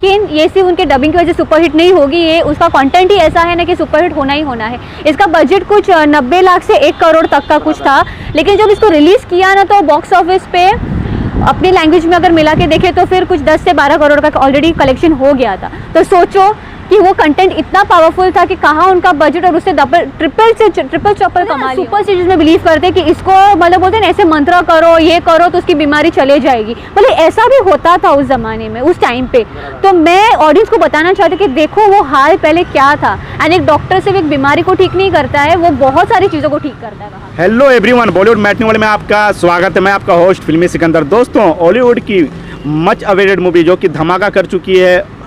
लेकिन ये सिर्फ उनके डबिंग की वजह से सुपरहिट नहीं होगी, ये उसका कंटेंट ही ऐसा है ना कि सुपरहिट होना ही होना है। इसका बजट कुछ 90 लाख से 1 करोड़ तक का कुछ था, लेकिन जब इसको रिलीज़ किया ना तो बॉक्स ऑफिस पे अपनी लैंग्वेज में अगर मिला के देखें तो फिर कुछ 10 से 12 करोड़ का ऑलरेडी कलेक्शन हो गया था। तो सोचो कि वो कंटेंट इतना पावरफुल था कि कहाँ उनका बजट और उससे ट्रिपल चौपल कमा लिया। सुपर स्टिचेस में बिलीव करते कि इसको मतलब बोलते हैं ना ऐसे मंत्र करो ये करो तो उसकी बीमारी चले जाएगी, मतलब ऐसा भी होता था उस ज़माने में उस टाइम पे। तो मैं ऑडियंस को बताना चाहती हूँ कि देखो वो हाल पहले क्या था, एंड एक डॉक्टर सिर्फ एक बीमारी को ठीक नहीं करता है, वो बहुत सारी चीज़ों को ठीक करता है। Hello everyone, Bollywood matinee world में आपका स्वागत है। मैं आपका होस्ट फिल्मी सिकंदर। दोस्तों, हॉलीवुड की मच अवेटेड मूवी जो कि धमाका कर चुकी है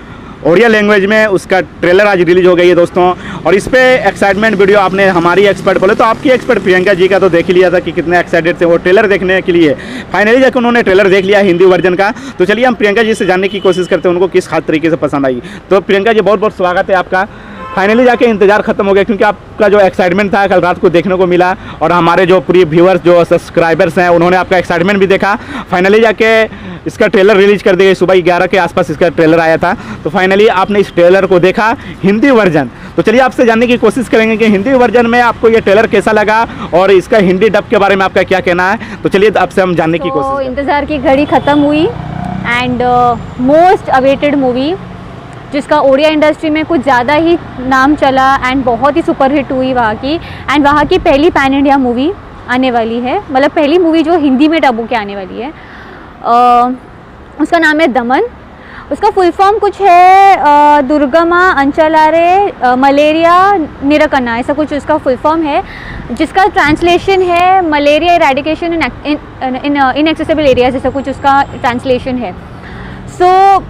ओडिया लैंग्वेज में, उसका ट्रेलर आज रिलीज हो गई है दोस्तों। और इस पे एक्साइटमेंट वीडियो आपने हमारी एक्सपर्ट बोले तो आपकी एक्सपर्ट प्रियंका जी का तो देख ही लिया था कि कितने एक्साइटेड थे वो ट्रेलर देखने के लिए। फाइनली जाकर उन्होंने ट्रेलर देख लिया हिंदी वर्जन का। तो चलिए हम प्रियंका जी से जानने की कोशिश करते हैं उनको किस खास तरीके से पसंद आई। तो प्रियंका जी, बहुत बहुत स्वागत है आपका। फाइनली जाके इंतजार खत्म हो गया, क्योंकि आपका जो एक्साइटमेंट था कल रात को देखने को मिला, और हमारे जो पूरी व्यूअर्स जो सब्सक्राइबर्स हैं उन्होंने आपका एक्साइटमेंट भी देखा। फाइनली जाके इसका ट्रेलर रिलीज कर दिया, सुबह 11 के आसपास इसका ट्रेलर आया था। तो फाइनली आपने इस ट्रेलर को देखा हिंदी वर्जन। तो चलिए आपसे जानने की कोशिश करेंगे कि हिंदी वर्जन में आपको ये ट्रेलर कैसा लगा और इसका हिंदी डब के बारे में आपका क्या कहना है। तो चलिए आपसे हम जानने की कोशिश। इंतज़ार की घड़ी ख़त्म हुई एंड मोस्ट अवेटेड मूवी जिसका ओडिया इंडस्ट्री में कुछ ज़्यादा ही नाम चला एंड बहुत ही सुपरहिट हुई वहाँ की, एंड वहाँ की पहली पैन इंडिया मूवी आने वाली है, मतलब पहली मूवी जो हिंदी में डब होके आने वाली है। उसका नाम है दमन। उसका फुल फॉर्म कुछ है दुर्गमा अंचलारे मलेरिया निरकना, ऐसा कुछ उसका फुल फॉर्म है, जिसका ट्रांसलेशन है मलेरिया इरेडिकेशन इन इनएक्सेसिबल एरियाज, जैसा कुछ उसका ट्रांसलेशन है। सो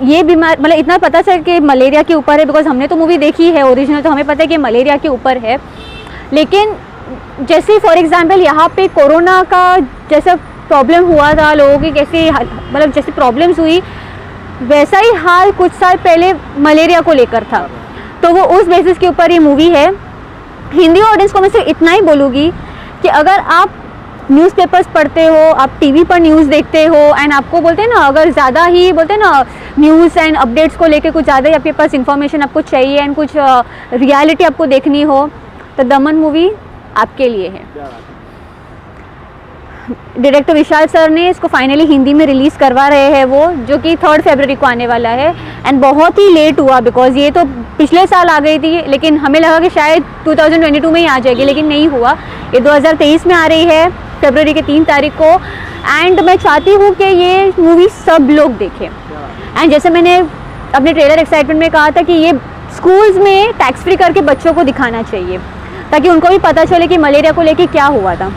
ये बीमार मतलब इतना पता चल कि मलेरिया के ऊपर है, बिकॉज हमने तो मूवी देखी है ओरिजिनल, तो हमें पता है कि मलेरिया के ऊपर है। लेकिन जैसे फॉर एग्जांपल यहाँ पे कोरोना का जैसा प्रॉब्लम हुआ था, लोगों की कैसी मतलब जैसी प्रॉब्लम्स हुई, वैसा ही हाल कुछ साल पहले मलेरिया को लेकर था। तो वो उस बेसिस के ऊपर ये मूवी है। हिंदी ऑडियंस को मैं सिर्फ इतना ही बोलूँगी कि अगर आप न्यूज़पेपर्स पढ़ते हो, आप टीवी पर न्यूज़ देखते हो, एंड आपको बोलते हैं ना अगर ज़्यादा ही बोलते हैं ना न्यूज़ एंड अपडेट्स को लेके कुछ ज़्यादा ही आपके पास इंफॉर्मेशन आपको चाहिए एंड कुछ रियलिटी आपको देखनी हो, तो दमन मूवी आपके लिए है। डायरेक्टर विशाल सर ने इसको फाइनली हिंदी में रिलीज़ करवा रहे हैं वो, जो कि 3 फरवरी को आने वाला है। एंड बहुत ही लेट हुआ, बिकॉज ये तो पिछले साल आ गई थी, लेकिन हमें लगा कि शायद 2022 में ही आ जाएगी, लेकिन नहीं हुआ। ये 2023 में आ रही है फरवरी के 3 तारीख को। एंड मैं चाहती हूँ कि ये मूवी सब लोग देखें। एंड जैसे मैंने अपने ट्रेलर एक्साइटमेंट में कहा था कि ये स्कूल्स में टैक्स फ्री करके बच्चों को दिखाना चाहिए, ताकि उनको भी पता चले कि मलेरिया को लेके क्या हुआ था।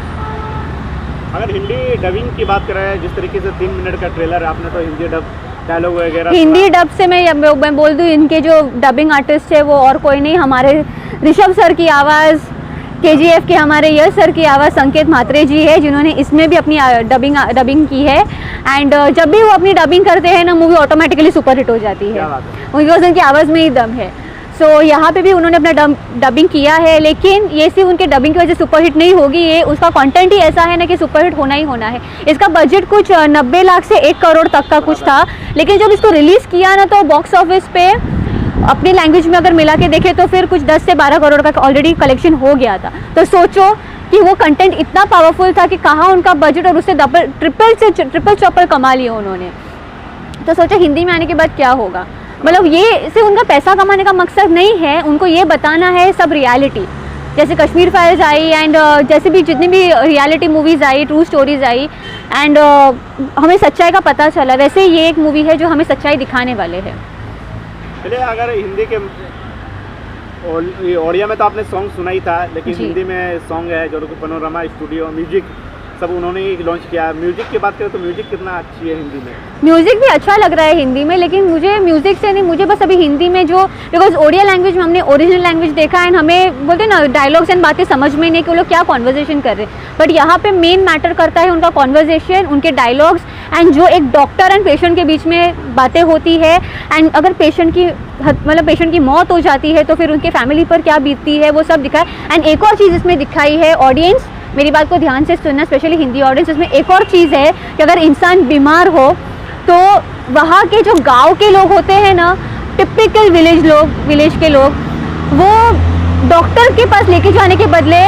अगर हिंदी डबिंग की बात करें, जिस तरीके से 3 मिनट का ट्रेलर, आपने तो हिंदी डब डायलॉग वगैरह हिंदी डब से मैं बोल दूँ, इनके जो डबिंग आर्टिस्ट है वो और कोई नहीं, हमारे ऋषभ सर की आवाज़, KGF के हमारे यश सर की आवाज़ संकेत म्हात्रे जी है, जिन्होंने इसमें भी अपनी डबिंग की है। एंड जब भी वो अपनी डबिंग करते हैं ना, मूवी ऑटोमेटिकली सुपरहिट हो जाती है, बिकॉज उनकी आवाज़ में ही दम है। सो यहाँ पे भी उन्होंने अपना डबिंग किया है, लेकिन ये सिर्फ उनके डबिंग की वजह से सुपरहिट नहीं होगी, ये उसका कंटेंट ही ऐसा है ना कि सुपरहिट होना ही होना है। इसका बजट कुछ 90 लाख से 1 करोड़ तक का कुछ था, लेकिन जब इसको रिलीज़ किया ना तो बॉक्स ऑफिस पे अपनी लैंग्वेज में अगर मिला के देखें तो फिर कुछ 10 से 12 करोड़ का ऑलरेडी कलेक्शन हो गया था। तो सोचो कि वो कंटेंट इतना पावरफुल था कि कहाँ उनका बजट और उससे ट्रिपल चौपल कमा लिया उन्होंने। तो सोचो हिंदी में आने के बाद क्या होगा। मतलब ये सिर्फ उनका पैसा कमाने का मकसद नहीं है, उनको ये बताना है सब रियलिटी, जैसे कश्मीर फाइल्स आई एंड जैसे भी जितनी भी reality movies I, true stories I, and हमें सच्चाई का पता चला। वैसे ये एक मूवी है जो हमें सच्चाई दिखाने वाले हैं। चलिए, अगर हिंदी के ओडिया में तो आपने सॉन्ग सुना ही था, लेकिन हिंदी में सॉन्ग है जो पैनोरमा स्टूडियो म्यूजिक सब उन्होंने लॉन्च किया। म्यूजिक की बात करें तो म्यूजिक कितना अच्छी है हिंदी में? म्यूजिक भी अच्छा लग रहा है हिंदी में, लेकिन मुझे म्यूजिक से नहीं, मुझे बस अभी हिंदी में जो, बिकॉज ओडिया लैंग्वेज में हमने ओरिजिनल लैंग्वेज देखा एंड हमें बोलते ना डायलॉग्स एंड बातें समझ में नहीं कि वो लोग क्या कॉन्वर्जेशन कर रहे हैं, बट यहाँ पे मेन मैटर करता है उनका कॉन्वर्जेशन, उनके डायलॉग्स, एंड जो एक डॉक्टर एंड पेशेंट के बीच में बातें होती है, एंड अगर पेशेंट की मौत हो जाती है तो फिर उनके फैमिली पर क्या बीतती है, वो सब दिखाए। एंड एक और चीज़ इसमें दिखाई है, ऑडियंस मेरी बात को ध्यान से सुनना, स्पेशली हिंदी ऑडियंस, इसमें एक और चीज़ है कि अगर इंसान बीमार हो तो वहाँ के जो गांव के लोग होते हैं ना, टिपिकल विलेज के लोग, वो डॉक्टर के पास लेके जाने के बदले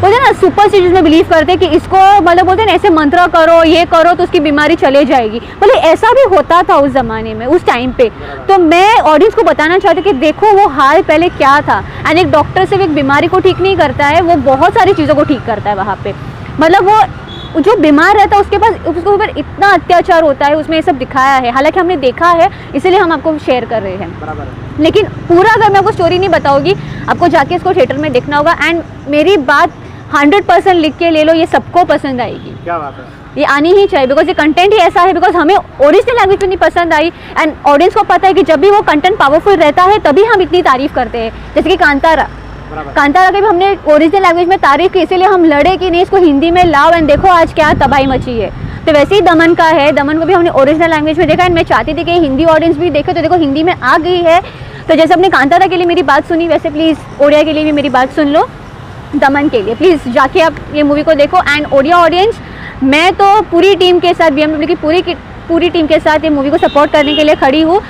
बोलते हैं ना सुपरस्टिशंस में बिलीव करते हैं कि इसको मतलब बोलते हैं ना ऐसे मंत्र करो, ये करो तो उसकी बीमारी चले जाएगी। बोले ऐसा भी होता था उस ज़माने में, उस टाइम पे। तो मैं ऑडियंस को बताना चाहती हूँ कि देखो वो हाल पहले क्या था। एंड एक डॉक्टर सिर्फ एक बीमारी को ठीक नहीं करता है, वो बहुत सारी चीज़ों को ठीक करता है वहाँ पे। मतलब वो जो बीमार रहता है उसके पास, उसके ऊपर इतना अत्याचार होता है, उसमें ये सब दिखाया है। हालांकि हमने देखा है, इसीलिए हम आपको शेयर कर रहे हैं। बराबर है। लेकिन पूरा अगर मैं आपको स्टोरी नहीं बताऊंगी, आपको जाके इसको थिएटर में देखना होगा। एंड मेरी बात 100% लिख के ले लो, ये सबको पसंद आएगी। क्या बात है, ये आनी ही चाहिए, बिकॉज ये कंटेंट ही ऐसा है। बिकॉज हमें ओरिजिनल लैंग्वेज में नहीं पसंद आई, एंड ऑडियंस को पता है कि जब भी वो कंटेंट पावरफुल रहता है तभी हम इतनी तारीफ करते हैं। जैसे कि कांतारा की भी हमने ओरिजिनल लैंग्वेज में तारीफ की, इसीलिए हम लड़े कि नहीं इसको हिंदी में लाओ, एंड देखो आज क्या तबाही मची है। तो वैसे ही दमन का है, दमन को भी हमने ओरिजिनल लैंग्वेज में देखा, एंड मैं चाहती थी कि हिंदी ऑडियंस भी देखे, तो देखो हिंदी में आ गई है। तो जैसे अपने कांतारा के लिए मेरी बात सुनी, वैसे प्लीज़ ओडिया के लिए भी मेरी बात सुन लो। दमन के लिए प्लीज़ जाके आप ये मूवी को देखो। एंड ओडिया ऑडियंस, मैं तो पूरी टीम के साथ, BMW की पूरी टीम के साथ ये मूवी को सपोर्ट करने के लिए खड़ी हूँ।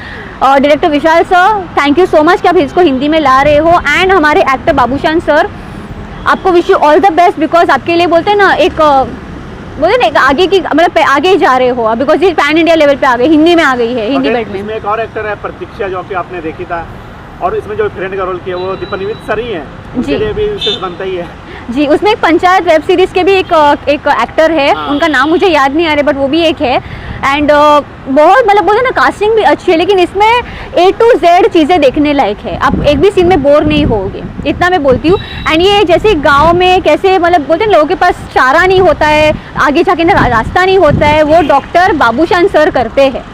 और director Vishal sir, thank you so much कि आप इसको हिंदी में ला रहे हो। एंड हमारे एक्टर बाबूशान सर, आपको wish you all the best, because आपके लिए बोलते हैं ना एक बोलते ना एक आगे की, मतलब आगे ही जा रहे हो, बिकॉज ये पैन इंडिया लेवल पे आ गई, हिंदी में आ गई है, हिंदी बेल्ट में। इसमें एक और एक्टर है प्रतीक्षा, जो कि आपने देखी था, और इसमें जो फ्रेंड का रोल किया वो दीपनवीत सर ही है, उनके लिए भी विशेष बनता ही है जी। उसमें एक पंचायत वेब सीरीज़ के भी एक एक्टर है, उनका नाम मुझे याद नहीं आ रहा, बट वो भी एक है। एंड बहुत मतलब बोलते ना कास्टिंग भी अच्छी है, लेकिन इसमें A to Z चीज़ें देखने लायक है। आप एक भी सीन में बोर नहीं होगे, इतना मैं बोलती हूँ। एंड ये जैसे गांव में कैसे मतलब बोलते हैं लोगों के पास चारा नहीं होता है, आगे जाके ना रास्ता नहीं होता है, वो डॉक्टर बाबूशान सर करते हैं।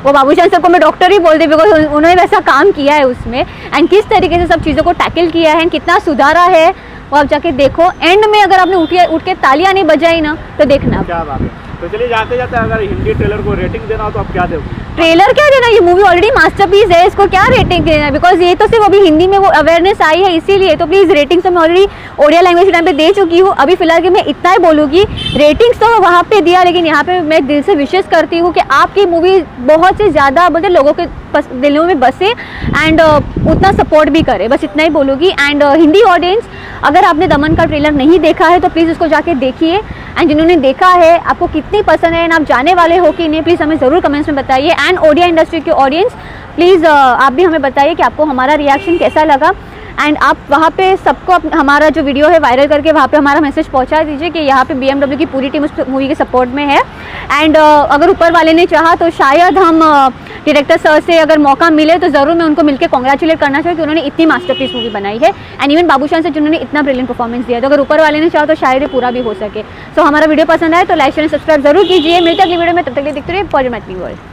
वो बाबूशान सर को मैं डॉक्टर ही बोलती हूँ, बिकॉज उन्होंने वैसा काम किया है उसमें। एंड किस तरीके से सब चीज़ों को टैकल किया है, कितना सुधारा है, वो आप जाके देखो। एंड में अगर आपने उठ के तालियां नहीं बजाई ना, तो देखना। क्या बात है। तो चलिए जाते जाते अगर हिंदी ट्रेलर को रेटिंग देना हो तो आप क्या दोगे? ट्रेलर क्या देना, ये मूवी ऑलरेडी मास्टरपीस है, इसको क्या रेटिंग देना है? बिकॉज ये तो सिर्फ अभी हिंदी में वो अवेयरनेस आई है, इसीलिए। तो प्लीज़ रेटिंग्स तो मैं ऑलरेडी ओडिया लैंग्वेज के टाइम पे दे चुकी हूँ। अभी फिलहाल कि मैं इतना ही बोलूँगी, रेटिंग्स तो वहाँ पे दिया, लेकिन यहाँ पे मैं दिल से विशेष करती हूँ कि आपकी मूवी बहुत से ज़्यादा बोलते लोगों के दिलों में बसे, एंड उतना सपोर्ट भी करे, बस इतना ही बोलूँगी। एंड हिंदी ऑडियंस, अगर आपने दमन का ट्रेलर नहीं देखा है तो प्लीज़ उसको जाके देखिए। एंड जिन्होंने देखा है, आपको कितनी पसंद है, एंड आप जाने वाले हो कि नहीं, प्लीज़ हमें ज़रूर कमेंट्स में बताइए। एंड ओडिया इंडस्ट्री के ऑडियंस, प्लीज़ आप भी हमें बताइए कि आपको हमारा रिएक्शन कैसा लगा। एंड आप वहाँ पे सबको हमारा जो वीडियो है वायरल करके वहाँ पे हमारा मैसेज पहुँचा दीजिए कि यहाँ पे BMW की पूरी टीम उस मूवी के सपोर्ट में है। एंड अगर ऊपर वाले ने चाहा तो शायद हम डायरेक्टर सर से अगर मौका मिले तो ज़रूर मैं उनको मिलकर कॉन्ग्रेचुलेट करना चाहिए कि उन्होंने इतनी मास्टरपीस मूवी बनाई है। एंड इवन बाबूशान से जिन्होंने इतना ब्रिलियंट परफॉर्मेंस दिया, तो अगर ऊपर वाले ने चाहा तो शायद ये पूरा भी हो सके। सो हमारा वीडियो पसंद आए तो लाइक शेयर सब्सक्राइब जरूर कीजिए। मिलते हैं अगली वीडियो में, तब तक के लिए देखते रहिए पॉजिटिव वर्ल्ड।